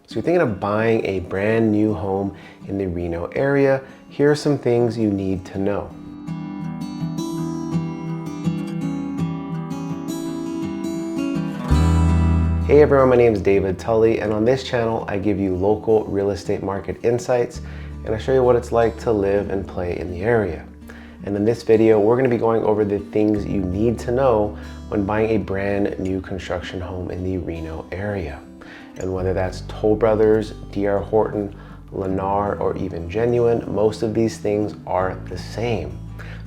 So you're thinking of buying a brand new home in the Reno area. Here are some things you need to know. Hey everyone, my name is David Tully, and on this channel I give you local real estate market insights and I show you what it's like to live and play in the area. And in this video, we're going to be going over the things you need to know when buying a brand new construction home in the Reno area. And whether that's Toll Brothers, D.R. Horton, Lennar, or even Genuine, most of these things are the same.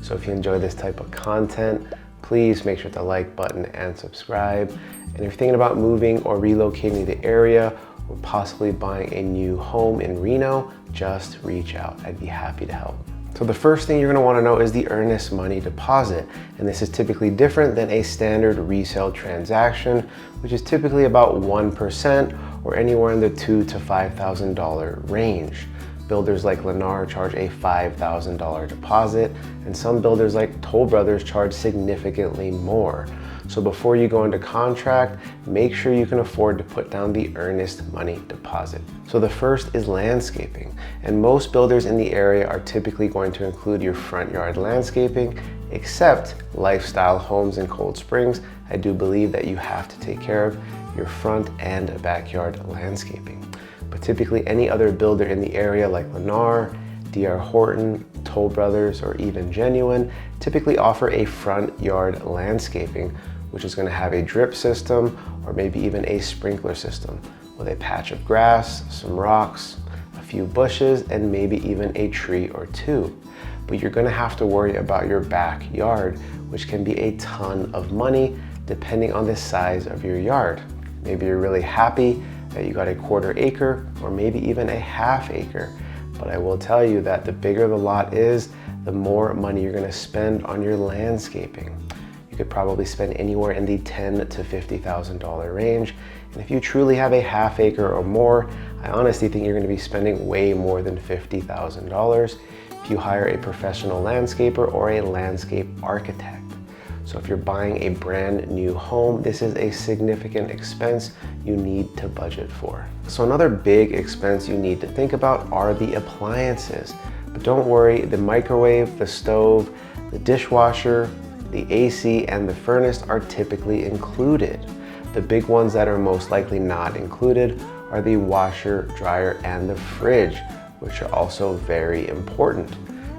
So if you enjoy this type of content, please make sure to like button and subscribe. And if you're thinking about moving or relocating to the area or possibly buying a new home in Reno, just reach out. I'd be happy to help. So the first thing you're going to want to know is the earnest money deposit. And this is typically different than a standard resale transaction, which is typically about 1% or anywhere in the $2,000 to $5,000 range. Builders like Lennar charge a $5,000 deposit, and some builders like Toll Brothers charge significantly more. So before you go into contract, make sure you can afford to put down the earnest money deposit. So the first is landscaping, and most builders in the area are typically going to include your front yard landscaping, except Lifestyle Homes in Cold Springs. I do believe that you have to take care of your front and backyard landscaping. But typically any other builder in the area like Lennar, D.R. Horton, Toll Brothers, or even Genuine typically offer a front yard landscaping, which is going to have a drip system or maybe even a sprinkler system with a patch of grass, some rocks, a few bushes, and maybe even a tree or two. But you're going to have to worry about your backyard, which can be a ton of money depending on the size of your yard. Maybe you're really happy that you got a 1/4 acre or maybe even a 1/2 acre. But I will tell you that the bigger the lot is, the more money you're going to spend on your landscaping. You could probably spend anywhere in the $10,000 to $50,000 range. And if you truly have a 1/2 acre or more, I honestly think you're going to be spending way more than $50,000 if you hire a professional landscaper or a landscape architect. So if you're buying a brand new home, this is a significant expense you need to budget for. So another big expense you need to think about are the appliances. But don't worry, the microwave, the stove, the dishwasher, the AC, and the furnace are typically included. The big ones that are most likely not included are the washer, dryer, and the fridge, which are also very important.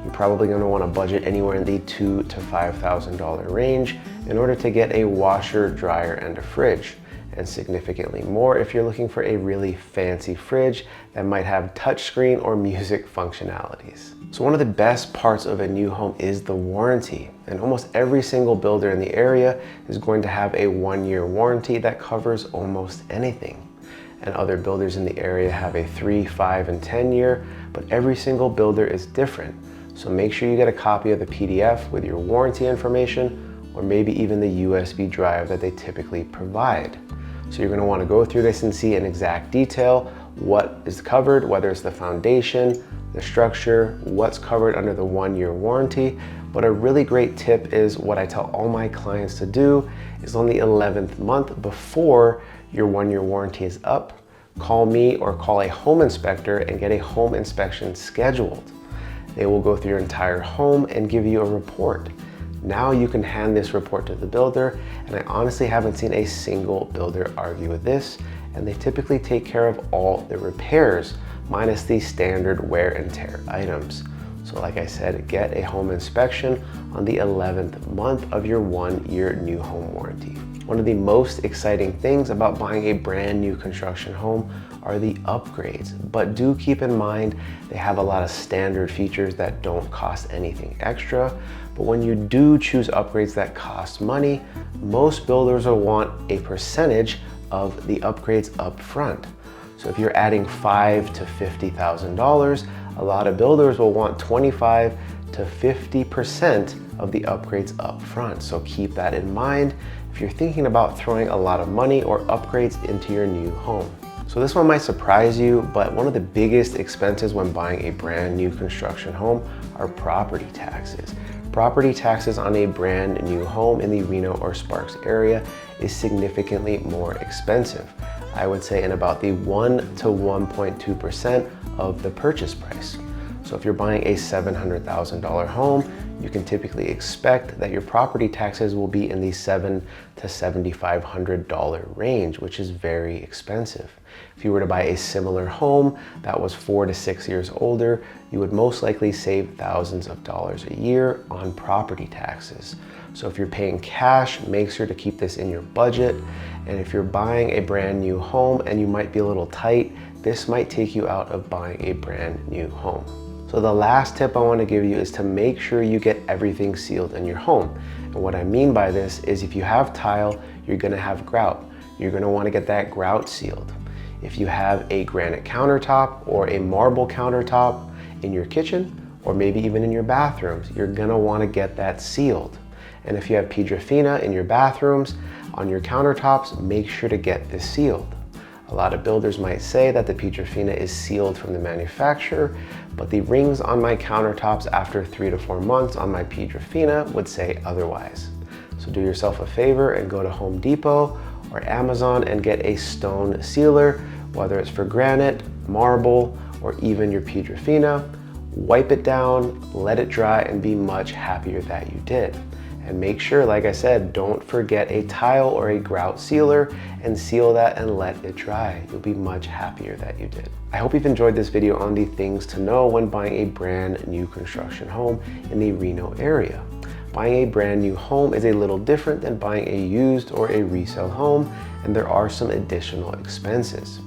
You're probably going to want to budget anywhere in the $2,000 to $5,000 range in order to get a washer, dryer, and a fridge, and significantly more if you're looking for a really fancy fridge that might have touchscreen or music functionalities. So one of the best parts of a new home is the warranty, and almost every single builder in the area is going to have a 1-year warranty that covers almost anything. And other builders in the area have a 3, 5, and 10-year, but every single builder is different. So make sure you get a copy of the PDF with your warranty information, or maybe even the USB drive that they typically provide. So you're going to want to go through this and see in exact detail what is covered, whether it's the foundation, the structure, what's covered under the 1-year warranty. But a really great tip is what I tell all my clients to do is on the 11th month before your 1-year warranty is up, call me or call a home inspector and get a home inspection scheduled. They will go through your entire home and give you a report. Now you can hand this report to the builder, and I honestly haven't seen a single builder argue with this, and they typically take care of all the repairs, minus the standard wear and tear items. So like I said, get a home inspection on the 11th month of your 1-year new home warranty. One of the most exciting things about buying a brand new construction home are the upgrades, but do keep in mind they have a lot of standard features that don't cost anything extra. But when you do choose upgrades that cost money, most builders will want a percentage of the upgrades up front. So if you're adding $5,000 to $50,000, a lot of builders will want 25 to 50% of the upgrades up front. So keep that in mind if you're thinking about throwing a lot of money or upgrades into your new home. So this one might surprise you, but one of the biggest expenses when buying a brand new construction home are property taxes. Property taxes on a brand new home in the Reno or Sparks area is significantly more expensive. I would say in about the 1 to 1.2% of the purchase price. So if you're buying a $700,000 home, you can typically expect that your property taxes will be in the $700 to $7,500 range, which is very expensive. If you were to buy a similar home that was 4 to 6 years older, you would most likely save thousands of dollars a year on property taxes. So if you're paying cash, make sure to keep this in your budget. And if you're buying a brand new home and you might be a little tight, this might take you out of buying a brand new home. So the last tip I want to give you is to make sure you get everything sealed in your home. And what I mean by this is if you have tile, you're going to have grout. You're going to want to get that grout sealed. If you have a granite countertop or a marble countertop in your kitchen, or maybe even in your bathrooms, you're going to want to get that sealed. And if you have Piedra Fina in your bathrooms, on your countertops, make sure to get this sealed. A lot of builders might say that the Piedra Fina is sealed from the manufacturer, but the rings on my countertops after 3 to 4 months on my Piedra Fina would say otherwise. So do yourself a favor and go to Home Depot or Amazon and get a stone sealer, whether it's for granite, marble, or even your Piedra Fina. Wipe it down, let it dry, and be much happier that you did. And make sure, like I said, don't forget a tile or a grout sealer and seal that and let it dry. You'll be much happier that you did. I hope you've enjoyed this video on the things to know when buying a brand new construction home in the Reno area. Buying a brand new home is a little different than buying a used or a resale home, and there are some additional expenses.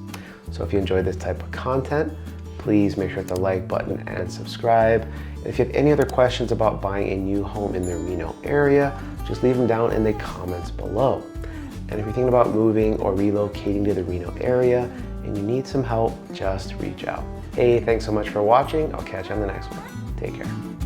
So if you enjoyed this type of content, please make sure to hit the like button and subscribe. And if you have any other questions about buying a new home in the Reno area, just leave them down in the comments below. And if you're thinking about moving or relocating to the Reno area and you need some help, just reach out. Hey, thanks so much for watching. I'll catch you on the next one. Take care.